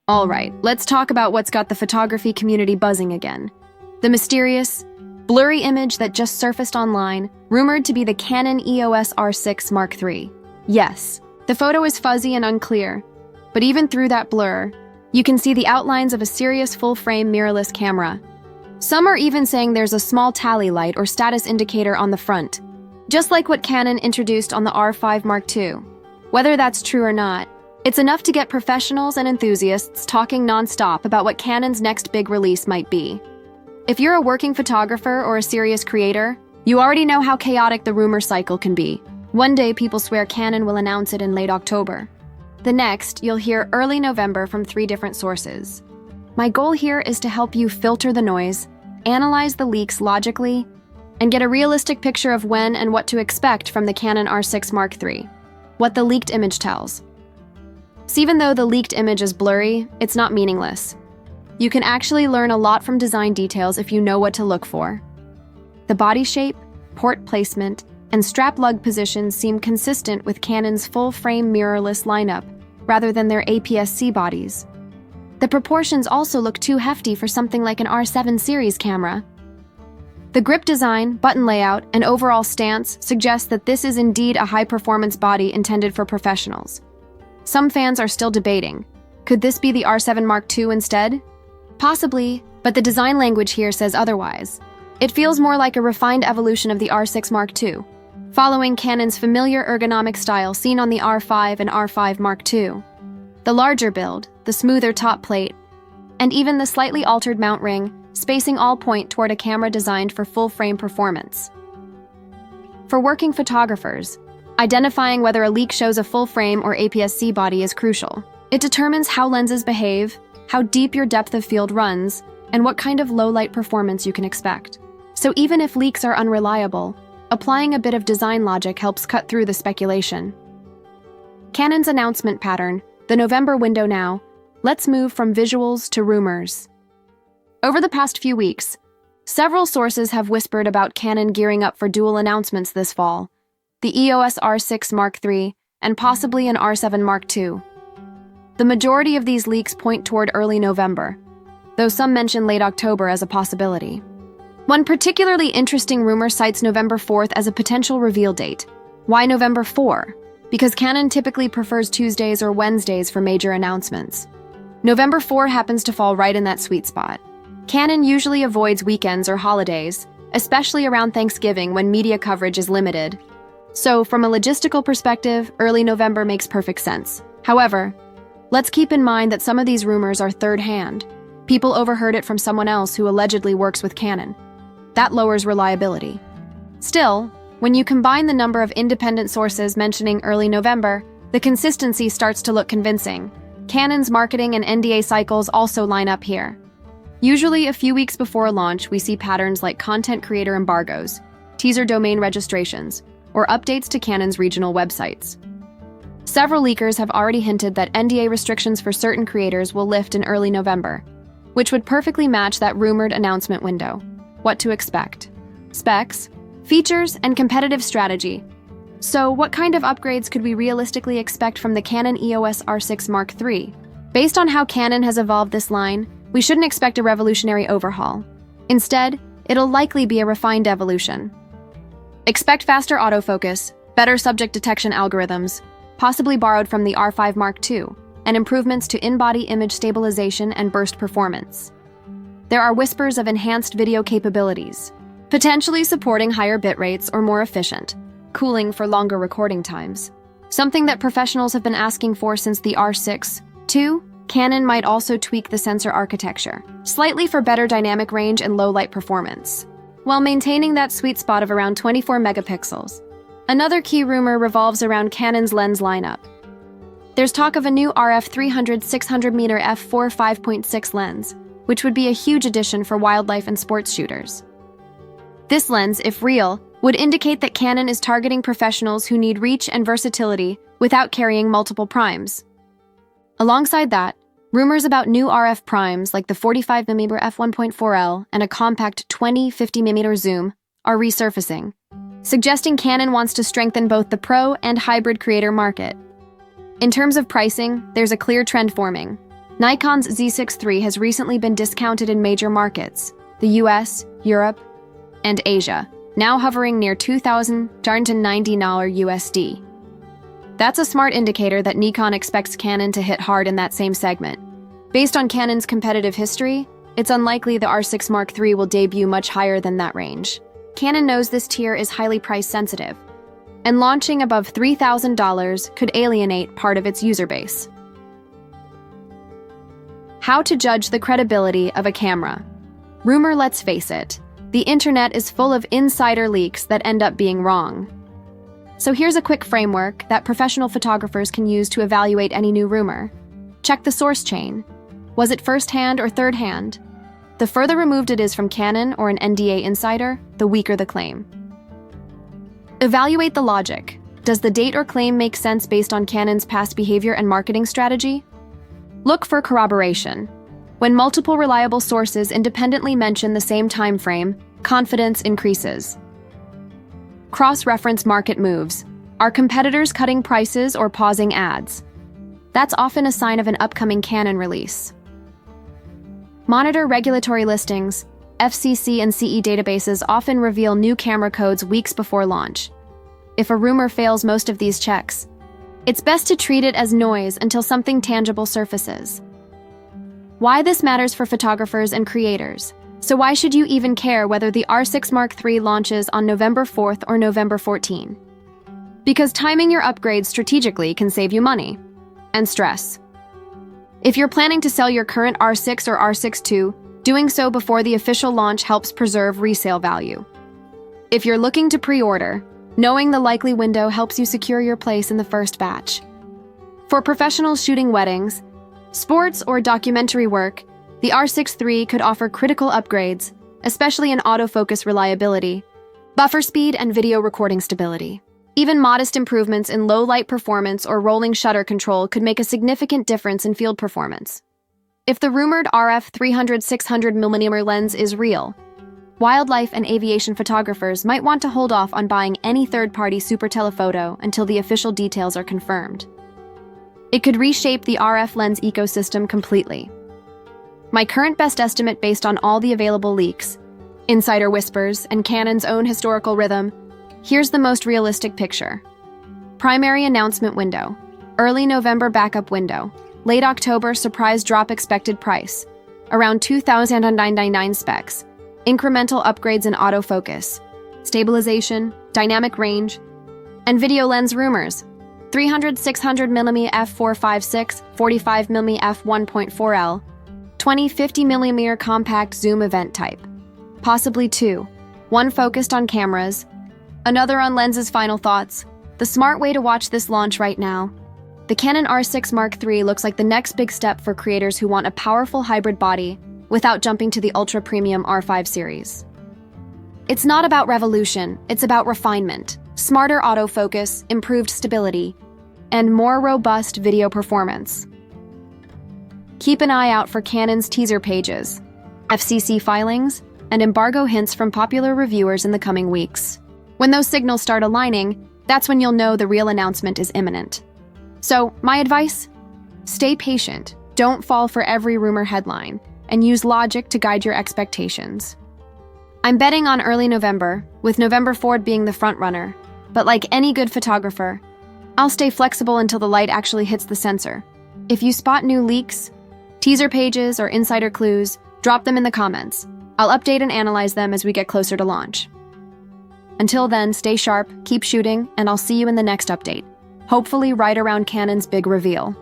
All right, let's talk about what's got the photography community buzzing again. The mysterious, blurry image that just surfaced online, rumored to be the Canon EOS R6 Mark III. Yes, the photo is fuzzy and unclear, but even through that blur, you can see the outlines of a serious full-frame mirrorless camera. Some are even saying there's a small tally light or status indicator on the front, just like what Canon introduced on the R5 Mark II. Whether that's true or not, it's enough to get professionals and enthusiasts talking non-stop about what Canon's next big release might be. If you're a working photographer or a serious creator, you already know how chaotic the rumor cycle can be. One day, people swear Canon will announce it in late October. The next, you'll hear early November from 3 different sources. My goal here is to help you filter the noise, analyze the leaks logically, and get a realistic picture of when and what to expect from the Canon R6 Mark III. What the leaked image tells. So even though the leaked image is blurry, it's not meaningless. You can actually learn a lot from design details if you know what to look for. The body shape, port placement, and strap lug positions seem consistent with Canon's full-frame mirrorless lineup, rather than their APS-C bodies. The proportions also look too hefty for something like an R7 series camera. The grip design, button layout, and overall stance suggest that this is indeed a high-performance body intended for professionals. Some fans are still debating. Could this be the R7 Mark II instead? Possibly, but the design language here says otherwise. It feels more like a refined evolution of the R6 Mark II, following Canon's familiar ergonomic style seen on the R5 and R5 Mark II. The larger build, the smoother top plate, and even the slightly altered mount ring, spacing all point toward a camera designed for full-frame performance. For working photographers, identifying whether a leak shows a full-frame or APS-C body is crucial. It determines how lenses behave, how deep your depth of field runs, and what kind of low-light performance you can expect. So even if leaks are unreliable, applying a bit of design logic helps cut through the speculation. Canon's announcement pattern, the November window now. Let's move from visuals to rumors. Over the past few weeks, several sources have whispered about Canon gearing up for dual announcements this fall, the EOS R6 Mark III and possibly an R7 Mark II. The majority of these leaks point toward early November, though some mention late October as a possibility. One particularly interesting rumor cites November 4th as a potential reveal date. Why November 4? Because Canon typically prefers Tuesdays or Wednesdays for major announcements. November 4 happens to fall right in that sweet spot. Canon usually avoids weekends or holidays, especially around Thanksgiving when media coverage is limited. So, from a logistical perspective, early November makes perfect sense. However, let's keep in mind that some of these rumors are third-hand. People overheard it from someone else who allegedly works with Canon. That lowers reliability. Still, when you combine the number of independent sources mentioning early November, the consistency starts to look convincing. Canon's marketing and NDA cycles also line up here. Usually, a few weeks before launch, we see patterns like content creator embargoes, teaser domain registrations, or updates to Canon's regional websites. Several leakers have already hinted that NDA restrictions for certain creators will lift in early November, which would perfectly match that rumored announcement window. What to expect? Specs, features, and competitive strategy. So, what kind of upgrades could we realistically expect from the Canon EOS R6 Mark III? Based on how Canon has evolved this line, we shouldn't expect a revolutionary overhaul. Instead, it'll likely be a refined evolution. Expect faster autofocus, better subject detection algorithms, possibly borrowed from the R5 Mark II, and improvements to in-body image stabilization and burst performance. There are whispers of enhanced video capabilities, potentially supporting higher bit rates or more efficient cooling for longer recording times, something that professionals have been asking for since the R6. 2. Canon might also tweak the sensor architecture, slightly for better dynamic range and low light performance, while maintaining that sweet spot of around 24 megapixels. Another key rumor revolves around Canon's lens lineup. There's talk of a new RF 300 600mm f4 5.6 lens, which would be a huge addition for wildlife and sports shooters. This lens, if real, would indicate that Canon is targeting professionals who need reach and versatility without carrying multiple primes. Alongside that, rumors about new RF primes like the 45mm f1.4L and a compact 20-50mm zoom are resurfacing, suggesting Canon wants to strengthen both the pro and hybrid creator market. In terms of pricing, there's a clear trend forming. Nikon's Z6 III has recently been discounted in major markets, the US, Europe, and Asia, now hovering near $2,290 USD. That's a smart indicator that Nikon expects Canon to hit hard in that same segment. Based on Canon's competitive history, it's unlikely the R6 Mark III will debut much higher than that range. Canon knows this tier is highly price-sensitive, and launching above $3,000 could alienate part of its user base. How to judge the credibility of a camera. Rumor, let's face it, the internet is full of insider leaks that end up being wrong. So here's a quick framework that professional photographers can use to evaluate any new rumor. Check the source chain. Was it first-hand or third-hand? The further removed it is from Canon or an NDA insider, the weaker the claim. Evaluate the logic. Does the date or claim make sense based on Canon's past behavior and marketing strategy? Look for corroboration. When multiple reliable sources independently mention the same time frame, confidence increases. Cross-reference market moves. Are competitors cutting prices or pausing ads? That's often a sign of an upcoming Canon release. Monitor regulatory listings. FCC and CE databases often reveal new camera codes weeks before launch. If a rumor fails most of these checks, it's best to treat it as noise until something tangible surfaces. Why this matters for photographers and creators. So why should you even care whether the R6 Mark III launches on November 4th or November 14th? Because timing your upgrades strategically can save you money and stress. If you're planning to sell your current R6 or R6 II, doing so before the official launch helps preserve resale value. If you're looking to pre-order, knowing the likely window helps you secure your place in the first batch. For professionals shooting weddings, sports, or documentary work, the R6 III could offer critical upgrades, especially in autofocus reliability, buffer speed, and video recording stability. Even modest improvements in low-light performance or rolling shutter control could make a significant difference in field performance. If the rumored RF 300-600mm lens is real, wildlife and aviation photographers might want to hold off on buying any third-party super telephoto until the official details are confirmed. It could reshape the RF lens ecosystem completely. My current best estimate based on all the available leaks, insider whispers, and Canon's own historical rhythm, here's the most realistic picture. Primary announcement window, early November backup window, late October surprise drop expected price, around $2,999 specs, incremental upgrades in autofocus, stabilization, dynamic range, and video lens rumors, 300-600mm f4.56, 45mm f1.4L, 20-50mm compact zoom event type, possibly two, one focused on cameras, another on lenses. Final thoughts. The smart way to watch this launch right now. The Canon R6 Mark III looks like the next big step for creators who want a powerful hybrid body without jumping to the ultra-premium R5 series. It's not about revolution, it's about refinement, smarter autofocus, improved stability, and more robust video performance. Keep an eye out for Canon's teaser pages, FCC filings, and embargo hints from popular reviewers in the coming weeks. When those signals start aligning, that's when you'll know the real announcement is imminent. So, my advice? Stay patient, don't fall for every rumor headline, and use logic to guide your expectations. I'm betting on early November, with November 4th being the frontrunner, but like any good photographer, I'll stay flexible until the light actually hits the sensor. If you spot new leaks, teaser pages, or insider clues, drop them in the comments. I'll update and analyze them as we get closer to launch. Until then, stay sharp, keep shooting, and I'll see you in the next update, hopefully right around Canon's big reveal.